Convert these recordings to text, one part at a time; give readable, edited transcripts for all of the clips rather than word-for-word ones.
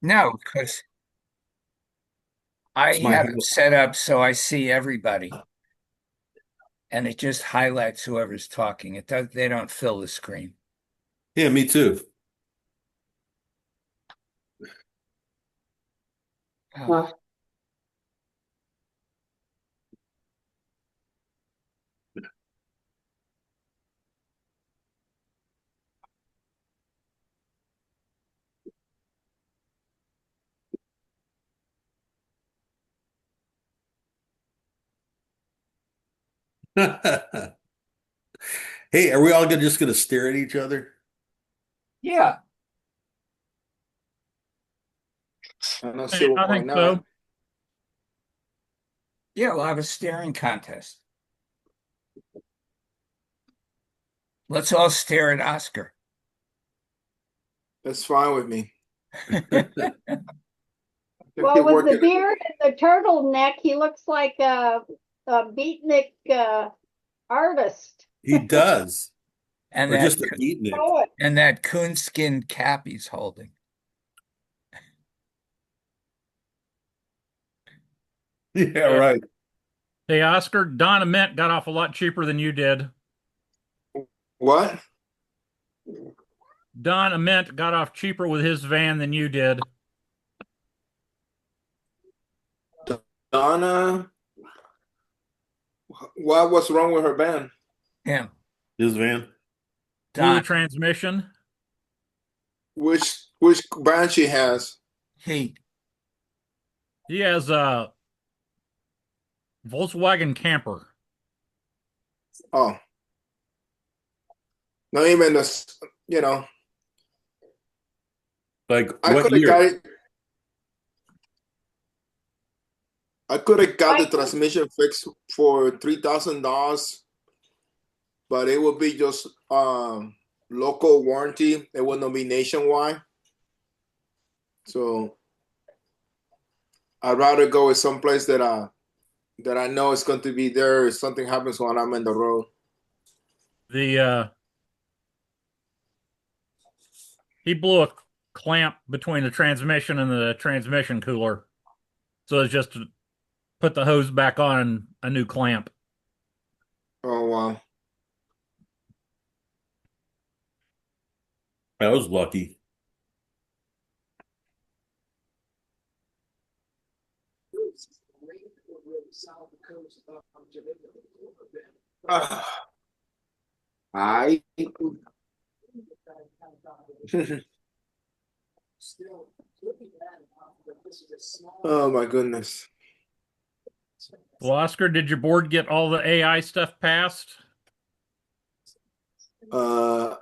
No, because I It's my have it house. set up so I see everybody, and it just highlights whoever's talking. It does, they don't fill the screen. Yeah, me too. Oh. Hey, are we all just gonna stare at each other? Yeah, I don't see I why think so. not. yeah, we'll have a staring contest. Let's all stare at Oscar. That's fine with me. I can Well, keep with the working. beard and the turtleneck, he looks like a beatnik artist, He does. And Or that just a beatnik. poet. and that coonskin cap he's holding. Yeah, Yeah. right. Hey, Oscar, Don Ament got off a lot cheaper than you did. What? Don Ament got off cheaper with his van than you did. Donna? What was wrong with her band? Him, His van. Fluid Don, transmission. Which band she has? he. He has a Volkswagen camper. Oh, not even this. You know, Like I what could have got year? it. I could have got the I transmission fixed for $3,000, but it would be just local warranty. It would not be nationwide. So I'd rather go with someplace that I know is going to be there if something happens while I'm in the road. The he blew a clamp between the transmission and the transmission cooler. So it's just to put the hose back on a new clamp. Oh wow. I was lucky. Ah, I oh my goodness. Well, Oscar, did your board get all the AI stuff passed? Uh,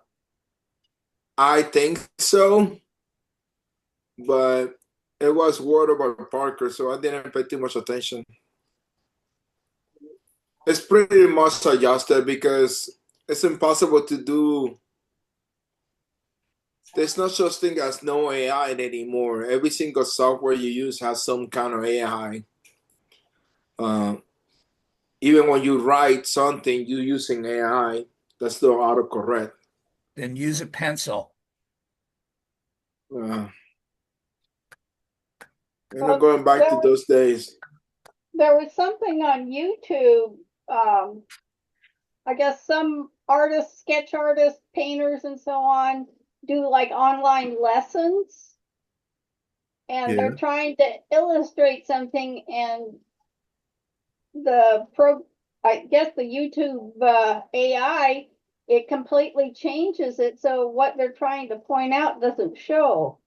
I think so, but it was word about Parker, so I didn't pay too much attention. It's pretty much adjusted because it's impossible to do. There's no such thing as no AI anymore. Every single software you use has some kind of AI. Uh, Even when you write something, you're using AI. That's still autocorrect. Then use a pencil. Uh, you're not well, going back to those days. there was something on YouTube. Um, I guess some artists, sketch artists, painters, and so on do like online lessons, and Yeah. they're trying to illustrate something, and the pro, I guess the YouTube AI, it completely changes it. So what they're trying to point out doesn't show.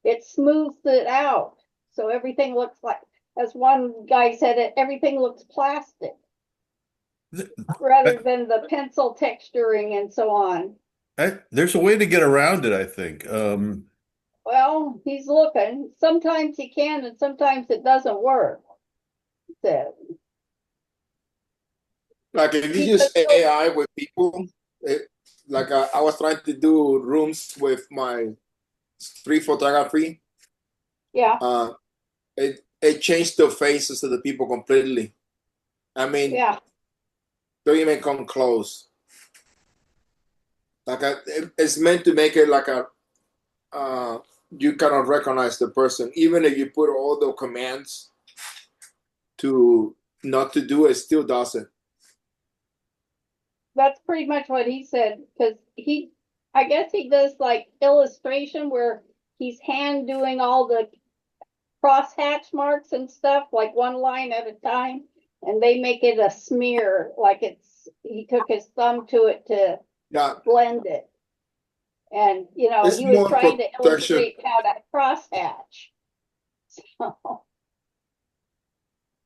It smooths it out. So everything looks like, as one guy said it, everything looks plastic rather than the pencil texturing and so on. There's a way to get around it, I think. Well, he's looking. Sometimes he can and sometimes it doesn't work. So Like if you he use just goes, AI with people, like I was trying to do rooms with my street photography. yeah, Uh, it changed the faces of the people completely. I mean, yeah. don't even come close. Like it's meant to make it like a you cannot recognize the person, even if you put all the commands to not to do it, still does it. That's pretty much what he said, because I guess he does like illustration where he's hand doing all the cross hatch marks and stuff, like one line at a time, and they make it a smear, like he took his thumb to it to Yeah, blend it. And, it's he was more trying to protection. illustrate how to cross hatch. So,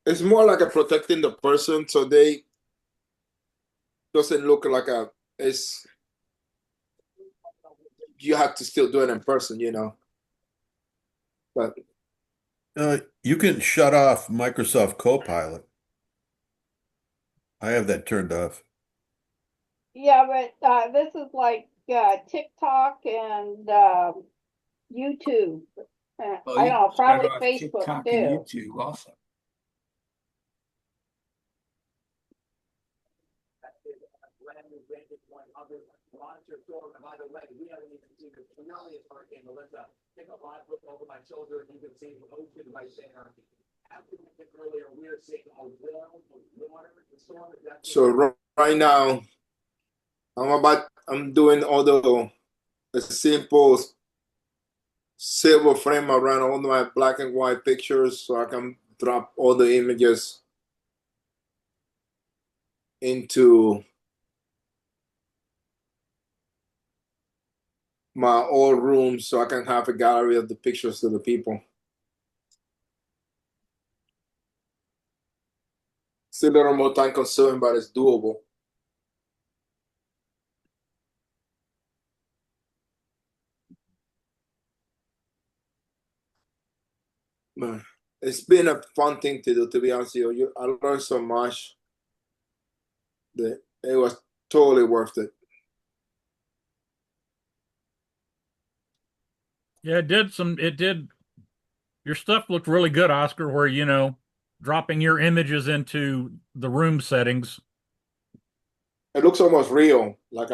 It's more like a protecting the person, so they doesn't look like a. It's you have to still do it in person, But You can shut off Microsoft Copilot. I have that turned off. yeah, but this is like TikTok and YouTube. Well, I you don't know, can shut probably off Facebook TikTok and too. YouTube also. so right now, I'm doing all the simple silver frame around all my black and white pictures, so I can drop all the images into my old room, so I can have a gallery of the pictures of the people. It's a little more time consuming, but it's doable. Man, it's been a fun thing to do, to be honest with you. I learned so much that it was totally worth it. Yeah, it did. Your stuff looked really good, Oscar, where, dropping your images into the room settings. It looks almost real. Like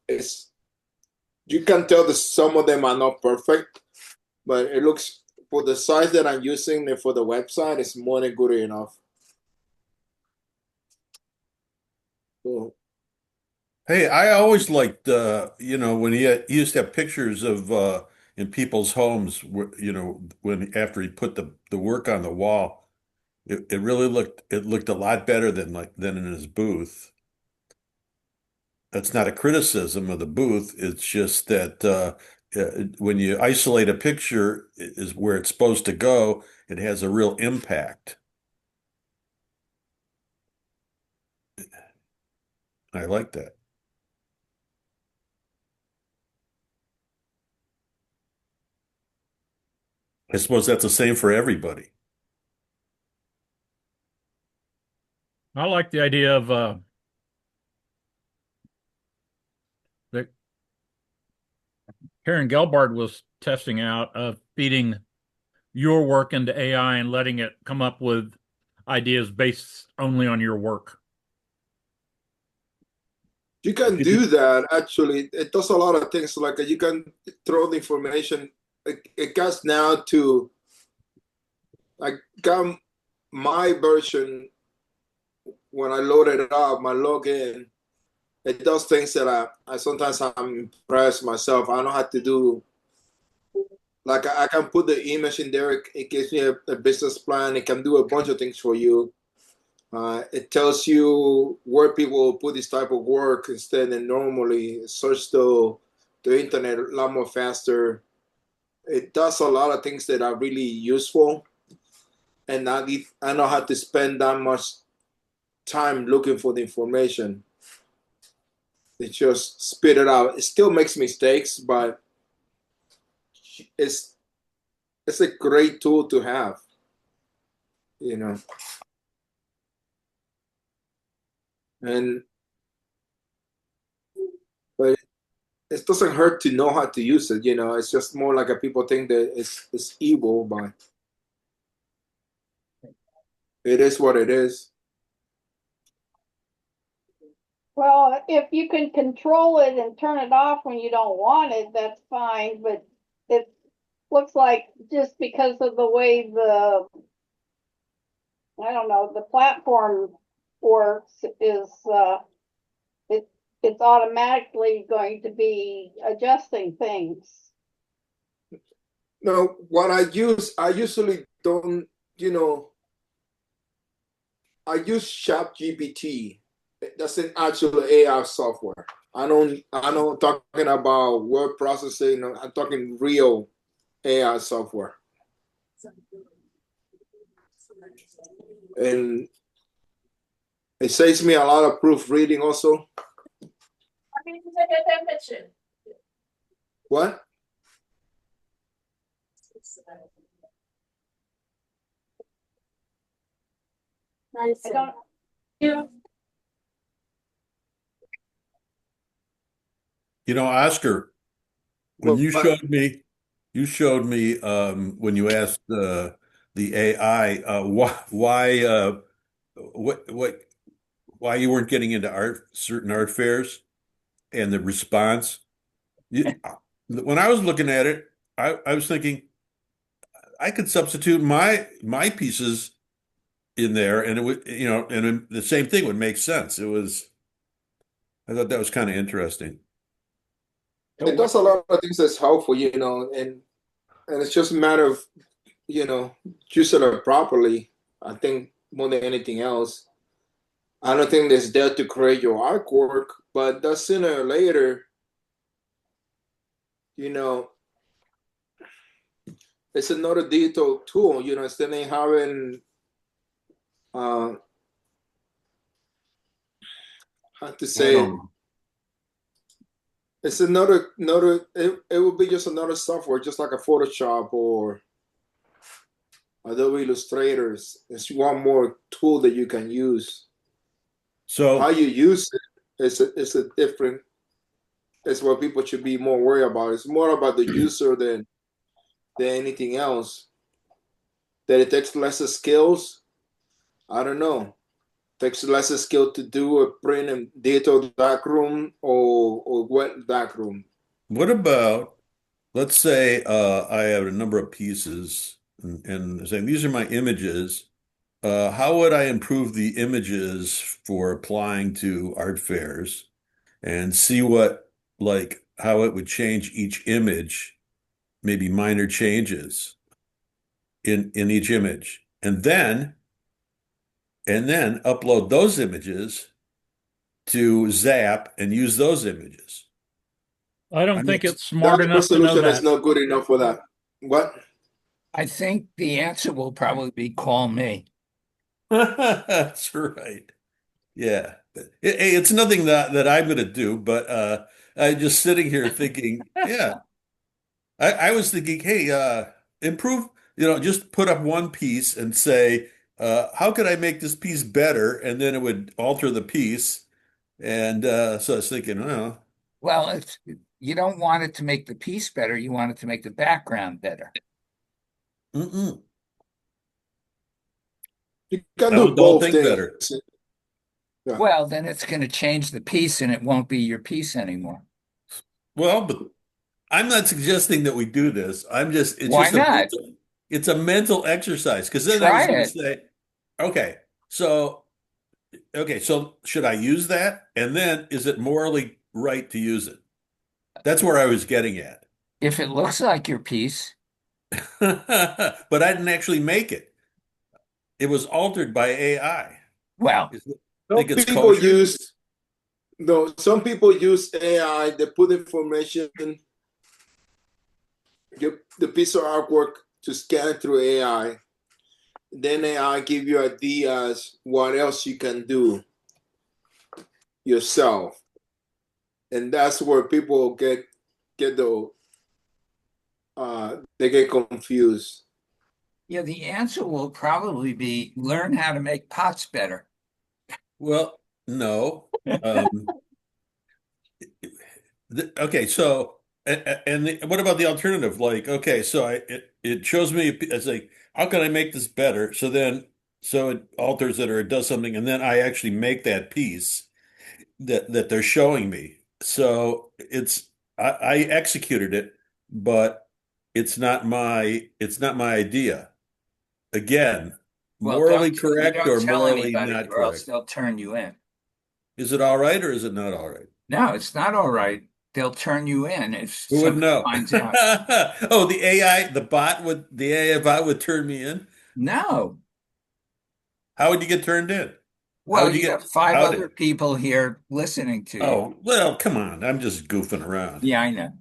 it's you can tell that some of them are not perfect, but it looks for the size that I'm using and for the website, it's more than good enough. So, Hey, I always liked, when he used to have pictures of in people's homes, when after he put the work on the wall, it really looked a lot better than in his booth. That's not a criticism of the booth. It's just that when you isolate a picture is where it's supposed to go, it has a real impact. I like that. I suppose that's the same for everybody. I like the idea of that Karen Gelbard was testing out of feeding your work into AI and letting it come up with ideas based only on your work. you can do that. Actually, it does a lot of things. Like you can throw the information. It gets now to like got my version when I load it up, my login. It does things that I sometimes I'm impressed myself. I don't have to do like I can put the image in there. It gives me a business plan. It can do a bunch of things for you. It tells you where people will put this type of work instead than normally. Search the internet a lot more faster. It does a lot of things that are really useful, and I don't have to spend that much time looking for the information. It just spit it out. It still makes mistakes, but it's it's a great tool to have, you know. And but it doesn't hurt to know how to use it, you know. It's just more like a people think that it's evil, but it is what it is. Well, if you can control it and turn it off when you don't want it, that's fine. But looks like just because of the way I don't know, the platform works is, it, it's automatically going to be adjusting things. No, what I usually don't, you know, I use ChatGPT. That's an actual AI software. I don't talking about word processing. I'm talking real AI software. And it saves me a lot of proofreading also. What? I don't, Oscar, when you But showed me when you asked the AI what why you weren't getting into certain art fairs and the response. When I was looking at it, I was thinking I could substitute my pieces in there, and it would, the same thing would make sense. I thought that was kind of interesting. it does a lot of things that's helpful, and it's just a matter of, using it properly. I think more than anything else. I don't think it's there to create your artwork, but that sooner or later, you know, it's another digital tool, instead of having, uh, how to say it, Um, it's it will be just another software, just like a Photoshop or Adobe Illustrators. It's one more tool that you can use. How so you use it is a different, it's what people should be more worried about. It's more about the user than anything else. That it takes less skills. I don't know. Takes less skill to do a print and digital darkroom or wet darkroom. what about, let's say I have a number of pieces and saying these are my images. How would I improve the images for applying to art fairs and see how it would change each image, maybe minor changes in each image, and then upload those images to Zap and use those images. I I don't mean, think it's smart That enough to know solution is that. not good enough for that. What? I think the answer will probably be call me. that's right. Yeah. Hey, it's nothing that I'm going to do, but I'm just sitting here thinking, yeah, I was thinking, hey, improve, just put up one piece and say, how could I make this piece better? And then it would alter the piece. And so I was thinking, well, Well, if you don't want it to make the piece better, you want it to make the background better. mm-mm, You can I do want the whole both thing things. better. Yeah. Well, then it's going to change the piece and it won't be your piece anymore. Well, but I'm not suggesting that we do this. It's Why just not? it's a mental exercise. Because then I Try was going to it. say, okay, so, so should I use that? And then is it morally right to use it? That's where I was getting at. If it looks like your piece, But I didn't actually make it. It was altered by AI. well, Some Think it's people kosher? use no. Some people use AI. They put information, the piece of artwork to scan through AI. Then AI give you ideas what else you can do yourself, and that's where people get the they get confused. yeah, the answer will probably be learn how to make pots better. Well, no. Um, okay, so what about the alternative? Like, okay, so it shows me it's like, how can I make this better? So it alters it or it does something, and then I actually make that piece that they're showing me. So I executed it, but it's not my idea. Again, Well, morally correct don't or tell morally anybody not or else correct. they'll turn you in. Is it all right or is it not all right? No, it's not all right. They'll turn you in if Who would somebody know? finds out. Oh, the AI bot would turn me in. No. How would you get turned in? How Well, would you you get have five other outed? people here listening to you. Oh, well, come on. I'm just goofing around. Yeah, I know.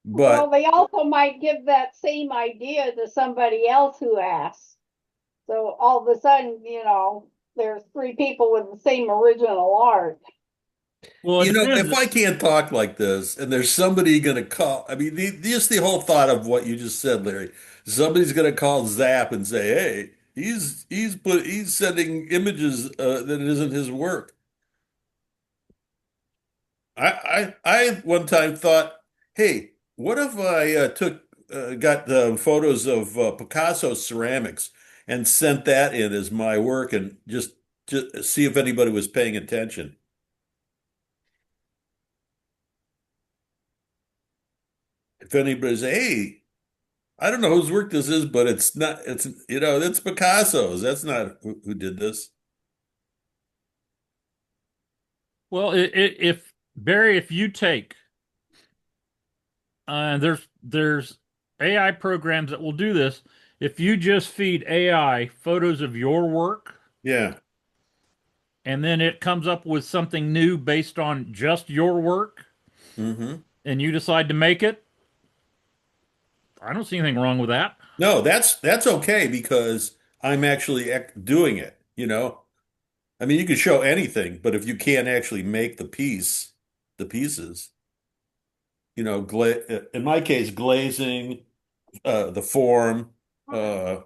Well, But they also might give that same idea to somebody else who asks. So all of a sudden, there's three people with the same original art. Well, it if depends. I can't talk like this and there's somebody going to call, I mean, just the whole thought of what you just said, Larry, somebody's going to call Zap and say, "Hey, he's sending images that isn't his work." I one time thought, "Hey, what if I got the photos of Picasso's ceramics and sent that in as my work and just see if anybody was paying attention?" If anybody's, "Hey, I don't know whose work this is, but it's not, it's Picasso's. That's not who did this." Well, if Barry, if you take there's AI programs that will do this. If you just feed AI photos of your work Yeah. and then it comes up with something new based on just your work Hmm. and you decide to make it, I don't see anything wrong with that. No, that's okay because I'm actually doing it, I mean, you can show anything, but if you can't actually make the pieces, in my case, glazing, the form, uh,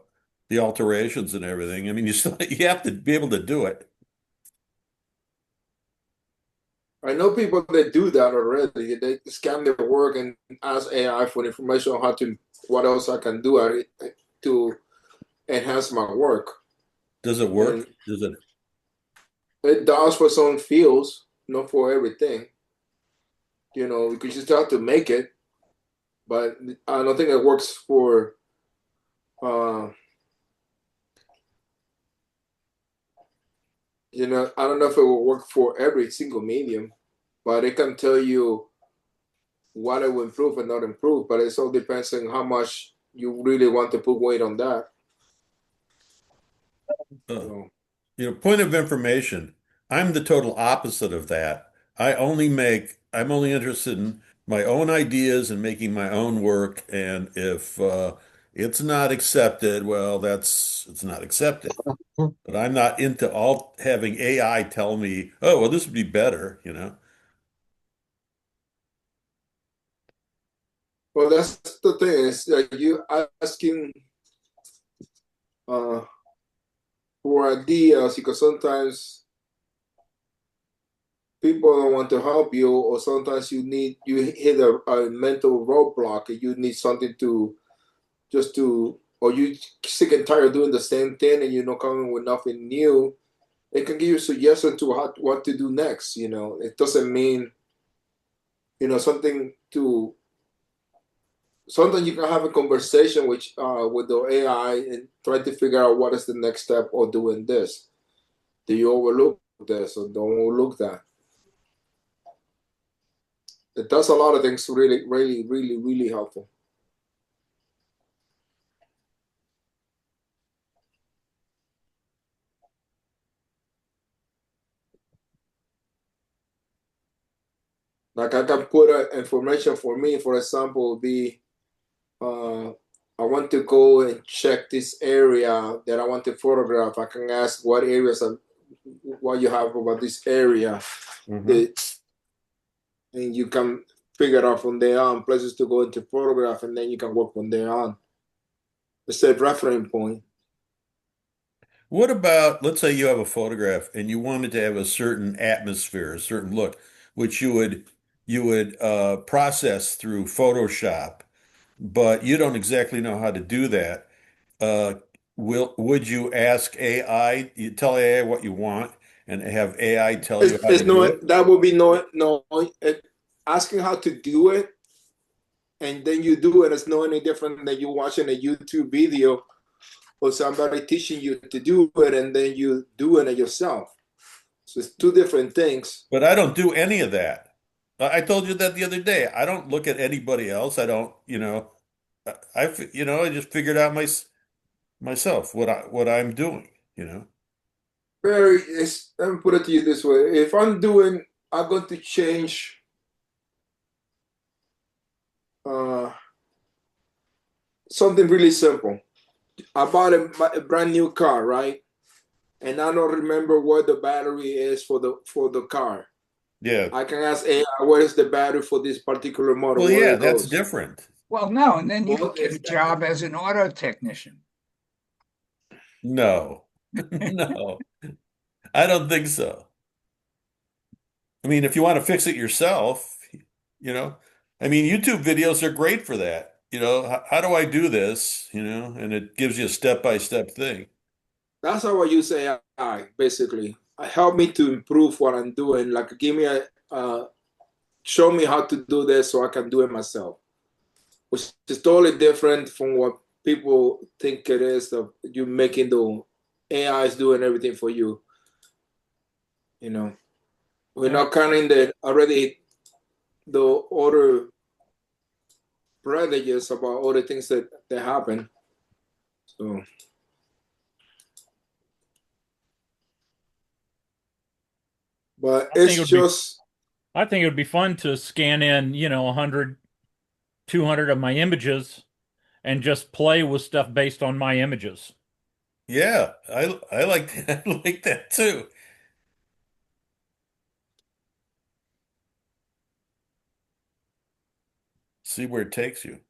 the alterations and everything. I mean, you have to be able to do it. I know people that do that already. They scan their work and ask AI for information on what else I can do at it to enhance my work. Does it And work? Does it? it does for some fields, not for everything. Because you still have to make it, but I don't think it works for, uh, I don't know if it will work for every single medium, but it can tell you what it will improve and not improve. But it all depends on how much you really want to put weight on that. Uh, So, point of information. I'm the total opposite of that. I'm only interested in my own ideas and making my own work. And if it's not accepted, well, it's not accepted. But I'm not into all having AI tell me, oh, well, this would be better. well, that's the thing is that you asking uh, for ideas because sometimes people don't want to help you, or sometimes you hit a mental roadblock and you need something to just to, or you sick and tired of doing the same thing and you're not coming with nothing new. It can give you suggestions to what to do next. It doesn't mean something to. Sometimes you can have a conversation with the AI and try to figure out what is the next step of doing this. Do you overlook this or don't overlook that? It does a lot of things really, really, really, really helpful. Like I can put information for me, for example, be uh, I want to go and check this area that I want to photograph. I can ask what areas of what you have about this area, Hmm. the, and you can figure out from there on places to go into photograph, and then you can work from there on. It's a reference point. What about, let's say you have a photograph and you wanted to have a certain atmosphere, a certain look, which you would process through Photoshop, but you don't exactly know how to do that. Uh, would you ask AI, you tell AI what you want and have AI tell you how to It's do no it? that would be no. Asking how to do it and then you do it. It's no any different than you watching a YouTube video or somebody teaching you to do it, and then you doing it yourself. So it's two different things. But I don't do any of that. I told you that the other day. I don't look at anybody else. I don't, I just figured out myself what I'm doing, you know. Let me put it to you this way: if I'm going to change uh, something really simple. I bought a brand new car, right? And I don't remember where the battery is for the car. Yeah. I can ask AI, where is the battery for this particular model? Well, Where yeah, it that's goes. different. Well, no, and then you Well, could get a job as an auto technician. No. No. I don't think so. I mean, if you want to fix it yourself, you know, I mean, YouTube videos are great for that. How do I do this? And it gives you a step-by-step thing. That's how I use AI, basically. Help me to improve what I'm doing. Like, show me how to do this so I can do it myself, which is totally different from what people think it is of you making the AI is doing everything for you. We're Yeah. not counting the other prejudice about all the things that happen. So. But I think it it's would be just I think it would be fun to scan in, 100, 200 of my images and just play with stuff based on my images. Yeah, I like I like that too. See where it takes you.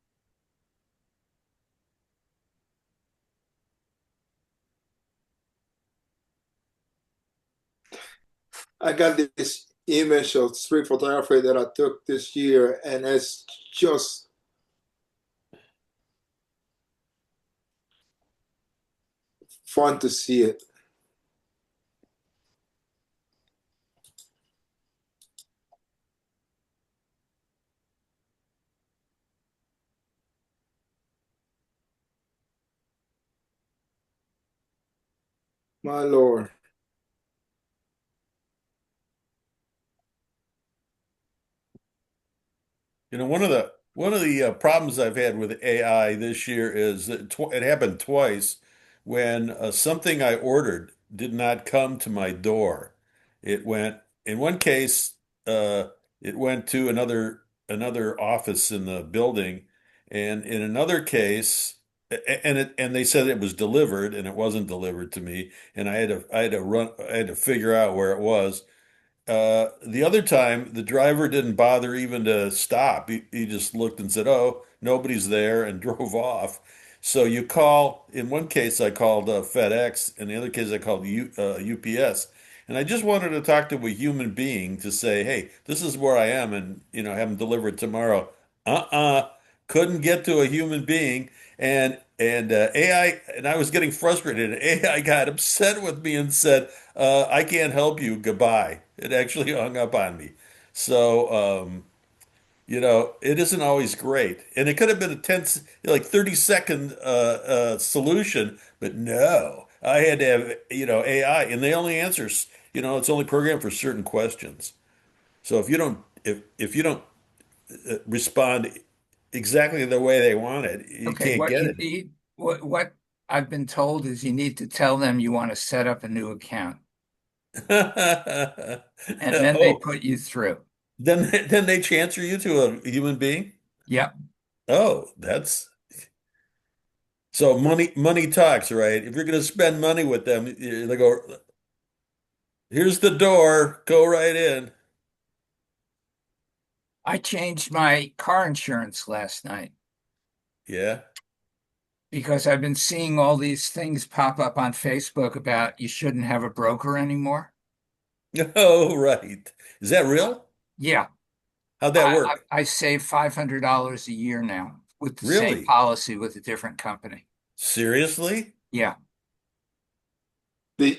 I got this image of street photography that I took this year, and it's just fun to see it. My Lord. One of the problems I've had with AI this year is that it happened twice when something I ordered did not come to my door. It went in one case, uh, it went to another office in the building, and in another case, and they said it was delivered, and it wasn't delivered to me, and I had to figure out where it was. The other time, the driver didn't bother even to stop. He just looked and said, "Oh, nobody's there," and drove off. So you call, in one case, I called FedEx, and the other case, I called UPS. And I just wanted to talk to a human being to say, "Hey, this is where I am," and, have them delivered tomorrow. Uh-uh. Couldn't get to a human being. And AI, and I was getting frustrated. AI got upset with me and said, I can't help you. Goodbye. It actually hung up on me. So, it isn't always great. And it could have been a 30-second solution, but no. I had to have, AI, and they only answers, it's only programmed for certain questions. So if you don't respond exactly the way they want it, you Okay, can't what get you it. need, what I've been told is you need to tell them you want to set up a new account, and then they Oh, put you through. then they transfer you to a human being? Yep. Oh, that's so money talks, right? If you're going to spend money with them, they go, here's the door, go right in. I changed my car insurance last night Yeah. because I've been seeing all these things pop up on Facebook about you shouldn't have a broker anymore. Oh, right. Is that real? Yeah, How'd that I, work? I save $500 a year now with the same Really? policy with a different company. Seriously? Yeah,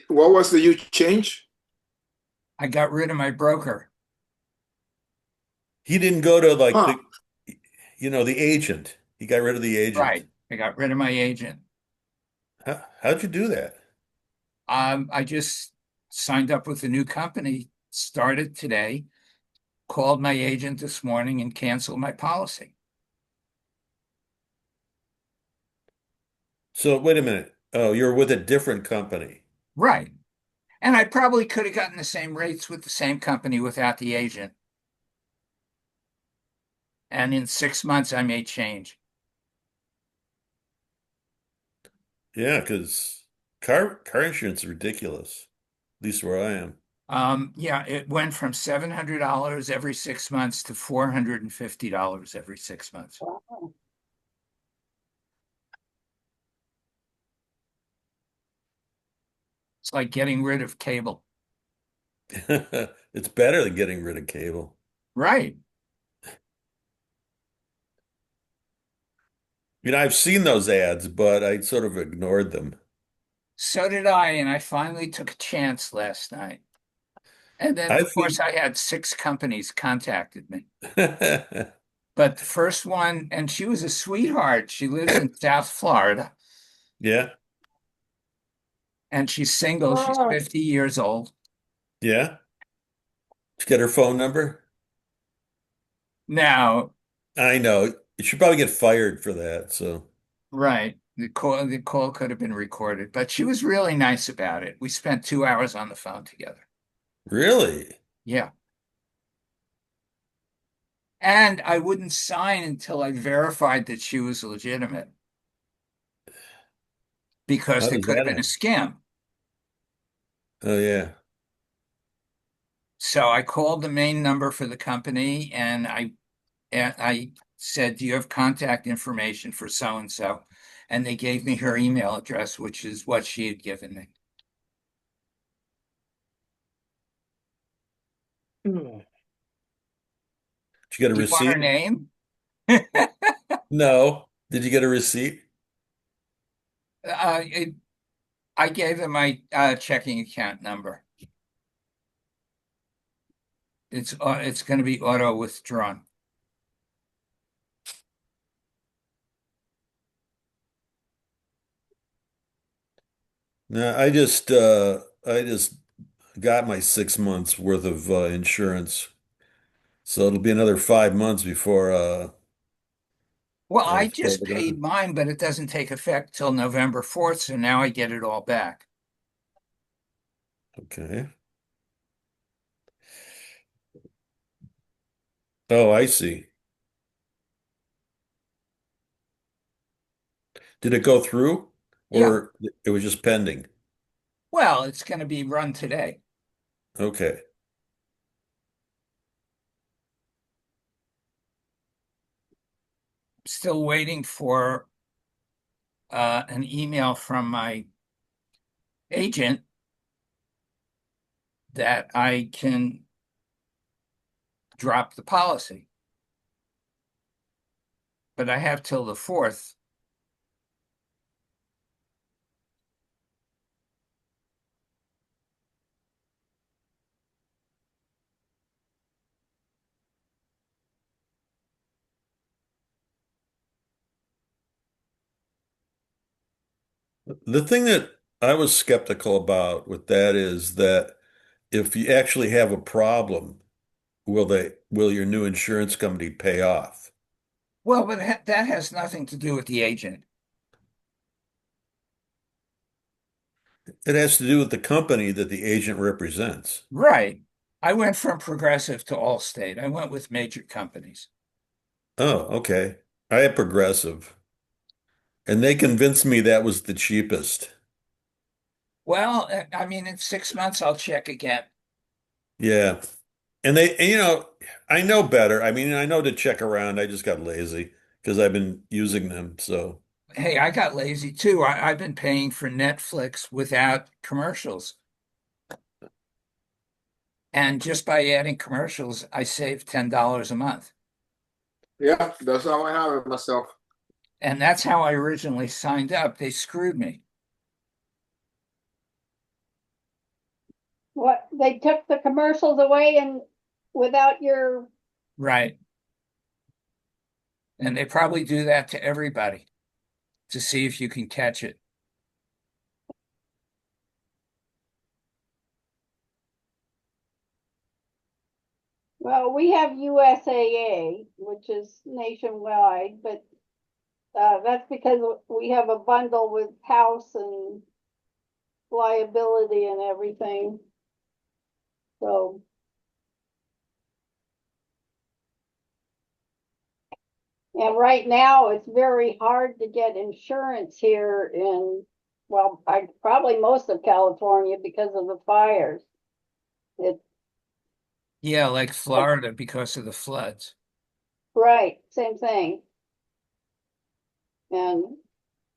What was the huge change? I got rid of my broker. He didn't go to like Huh. the the agent. He got rid of the agent. Right. I got rid of my agent. How'd you do that? I just signed up with a new company, started today, called my agent this morning and canceled my policy. So wait a minute. Oh, you're with a different company. Right. And I probably could have gotten the same rates with the same company without the agent. And in 6 months, I may change. Yeah, because car insurance is ridiculous. At least where I am. Yeah, it went from $700 every 6 months to $450 every 6 months. Wow. It's like getting rid of cable. It's better than getting rid of cable. Right. I've seen those ads, but I sort of ignored them. So did I, and I finally took a chance last night. And then, I of course, think, I had 6 companies contacted me. But the first one, and she was a sweetheart. She lives in South Florida, yeah, and she's single. She's Oh, 50 years old. yeah. Did you get her phone number? Now, I know. You should probably get fired for that. So, right, the call could have been recorded, but she was really nice about it. We spent 2 hours on the phone together. really? Yeah. And I wouldn't sign until I verified that she was legitimate because How there does could have that been a happen? scam. Oh, yeah. So I called the main number for the company and I said, "Do you have contact information for so and so?" And they gave me her email address, which is what she had given me. Hmm. Did you get a Do you want her receipt? name? No. Did you get a receipt? Uh, it, I gave them my checking account number. It's going to be auto withdrawn. No, I just got my 6 months worth of insurance. So it'll be another 5 months before Well, I before just we're gonna. paid mine, but it doesn't take effect till November 4th, so now I get it all back. Okay. Oh, I see. Did it go through Yeah. or it was just pending? Well, it's going to be run today. Okay. Still waiting for an email from my agent that I can drop the policy. But I have till the 4th. The thing that I was skeptical about with that is that if you actually have a problem, will your new insurance company pay off? Well, but that has nothing to do with the agent. It has to do with the company that the agent represents. Right. I went from Progressive to Allstate. I went with major companies. Oh, okay. I had Progressive, and they convinced me that was the cheapest. Well, I mean, in 6 months, I'll check again. Yeah. I know better. I mean, I know to check around. I just got lazy because I've been using them. So, Hey, I got lazy too. I've been paying for Netflix without commercials. And just by adding commercials, I saved $10 a month. Yeah, that's how I have it myself. And that's how I originally signed up. They screwed me. what, they took the commercials away and without your, Right. And they probably do that to everybody to see if you can catch it. Well, we have USAA, which is nationwide, but that's because we have a bundle with house and liability and everything. So, and right now it's very hard to get insurance here in, well, probably most of California because of the fires. It's Yeah, like Florida because of the floods. right, same thing. And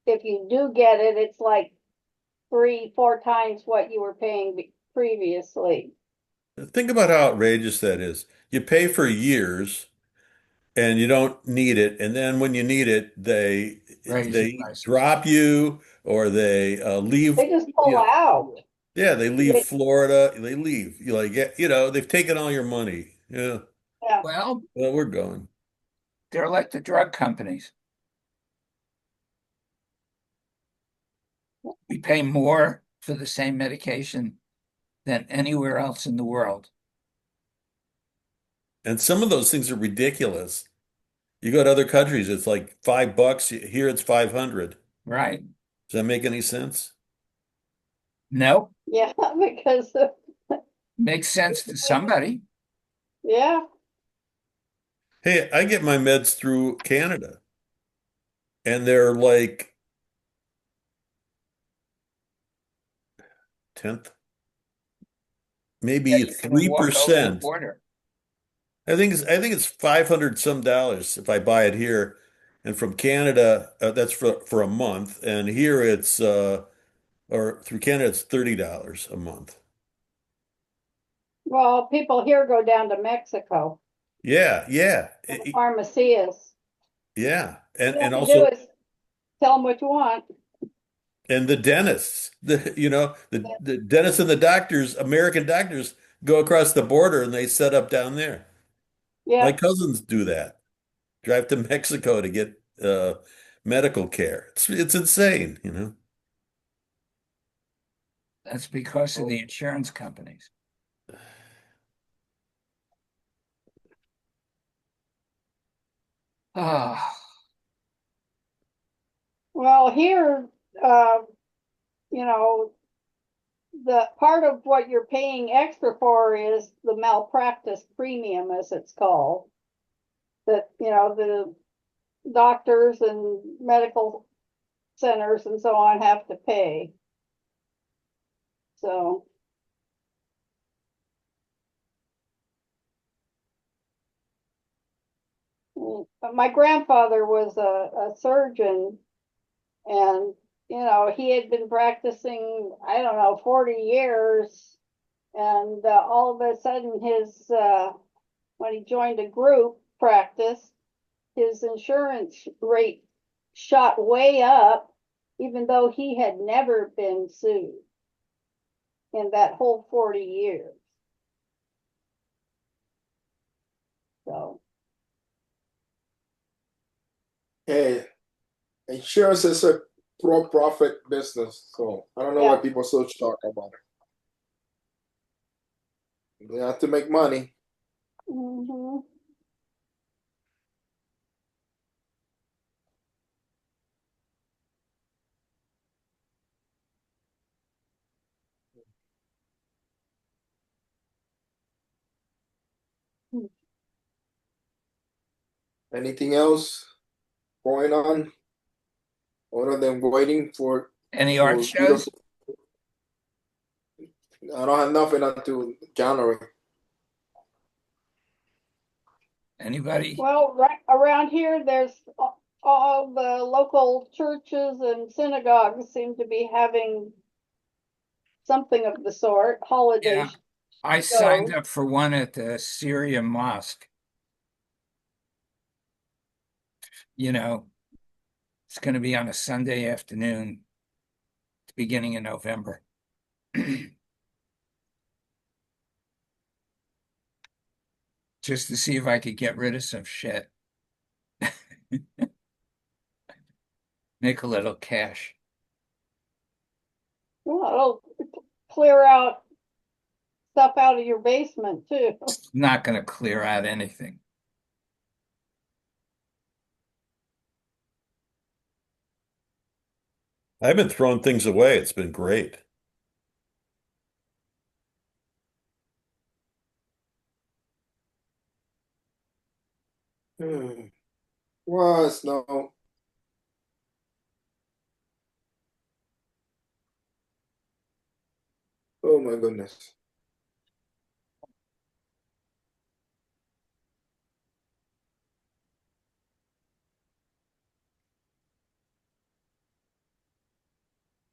if you do get it, it's like 3, 4 times what you were paying previously. Think about how outrageous that is. You pay for years and you don't need it, and then when you need it, Raise the they prices. drop you or they leave. They just You pull know, out. yeah, they leave They- Florida. They leave. You like, yeah, they've taken all your money. Yeah, Yeah. Well, well, we're going. they're like the drug companies. We pay more for the same medication than anywhere else in the world. And some of those things are ridiculous. You go to other countries, it's like $5. Here it's 500. Right? Does that make any sense? No, Yeah, because makes sense to somebody. yeah. Hey, I get my meds through Canada, and they're like tenth, Yeah, maybe you can walk over the 3%. border. I think it's 500 some dollars if I buy it here, and from Canada, that's for a month, and here it's or through Canada it's $30 a month. Well, people here go down to Mexico, Yeah, yeah, pharmacias. yeah, All you and have to do also is tell them what you want. and the dentists, the dentists and the doctors, American doctors go across the border and they set up down there. My Yeah. cousins do that. Drive to Mexico to get medical care. It's insane. That's because of the insurance companies. Ah, Well, here, uh, you know, the part of what you're paying extra for is the malpractice premium, as it's called. That, the doctors and medical centers and so on have to pay. So, my grandfather was a surgeon, and he had been practicing, I don't know, 40 years, and all of a sudden his when he joined a group practice, his insurance rate shot way up, even though he had never been sued in that whole 40 years. So, Hey, insurance is a pro-profit business, so I don't know why yeah. people so talk about it. They have to make money. Hmm. Anything else going on other than waiting for any art for Peter? shows? I don't have nothing until January. Anybody? Well, right around here, there's all the local churches and synagogues seem to be having something of the sort, holiday Yeah, I signed shows. up for one at the Syria Mosque. You know, it's going to be on a Sunday afternoon, beginning in November. Just to see if I could get rid of some shit. Make a little cash. Well, it'll clear out stuff out of your basement too. It's not going to clear out anything. I've been throwing things away. It's been great. Was no. Oh my goodness.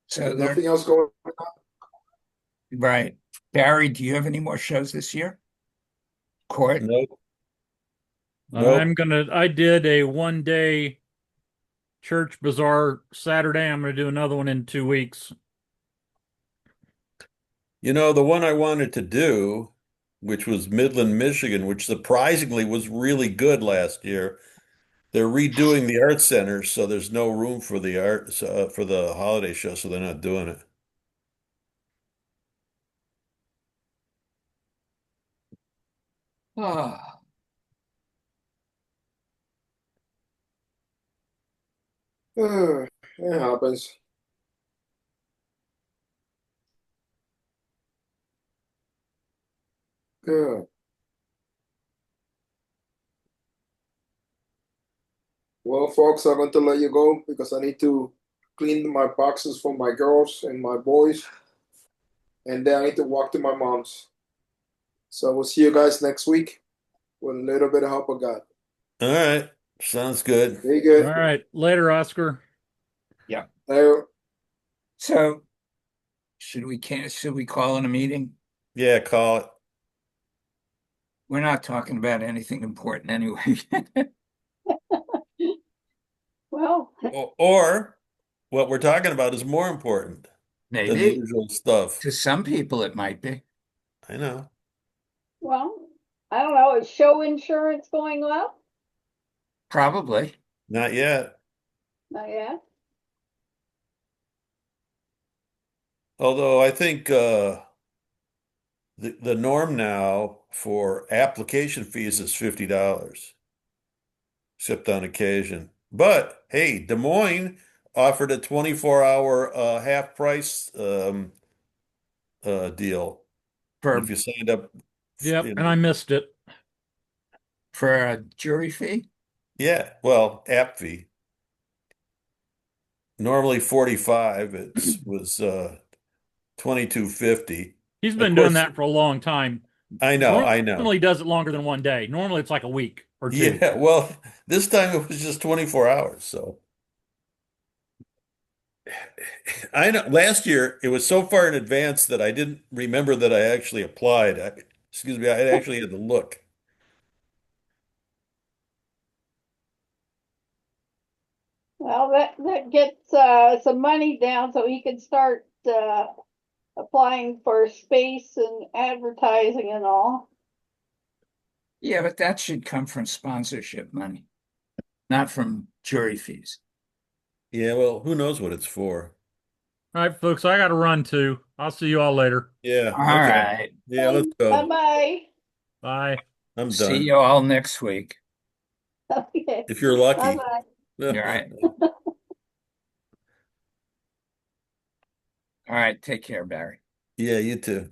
So they're Nothing else going. right. Barry, do you have any more shows this year? Court? Nope. Nope. I did a 1 day church bazaar Saturday. I'm going to do another one in 2 weeks. You know, the one I wanted to do, which was Midland, Michigan, which surprisingly was really good last year. They're redoing the art center, so there's no room for the art for the holiday show, so they're not doing it. Oh, It happens. Yeah. Well, folks, I'm going to let you go because I need to clean my boxes for my girls and my boys, and then I need to walk to my mom's. So we'll see you guys next week with a little bit of help I got. All right. Sounds good. Very All good. right. Later, Oscar. yeah. Later. So should we call it a meeting? Yeah, call it. We're not talking about anything important anyway. Well, Or what we're talking about is more important than the Maybe usual stuff. to some people it might be. I know. well, I don't know. Is show insurance going up? Probably. Not yet. Not yet. Although I think the norm now for application fees is $50, except on occasion. But hey, Des Moines offered a 24-hour half price deal if For you signed up, Yep. you And I know. missed it. for a jury fee? Yeah, well, app fee. Normally 45, it was 22.50. He's Of been doing course, that for a long time. I know. Normally does it longer than 1 day. Normally it's like a week or two. Yeah, well, this time it was just 24 hours, so I know last year it was so far in advance that I didn't remember that I actually applied. Excuse me, I actually had to look. Well, that gets some money down so he can start applying for space and advertising and all. Yeah, but that should come from sponsorship money, not from jury fees. Yeah, well, who knows what it's for. All right, folks, I got to run too. I'll see you all later. Yeah, All okay. right. Yeah, let's Bye go. bye. Bye. I'm See done. you all next week. Okay. If you're Bye lucky. bye. All right. All right. Take care, Barry. Yeah, you too.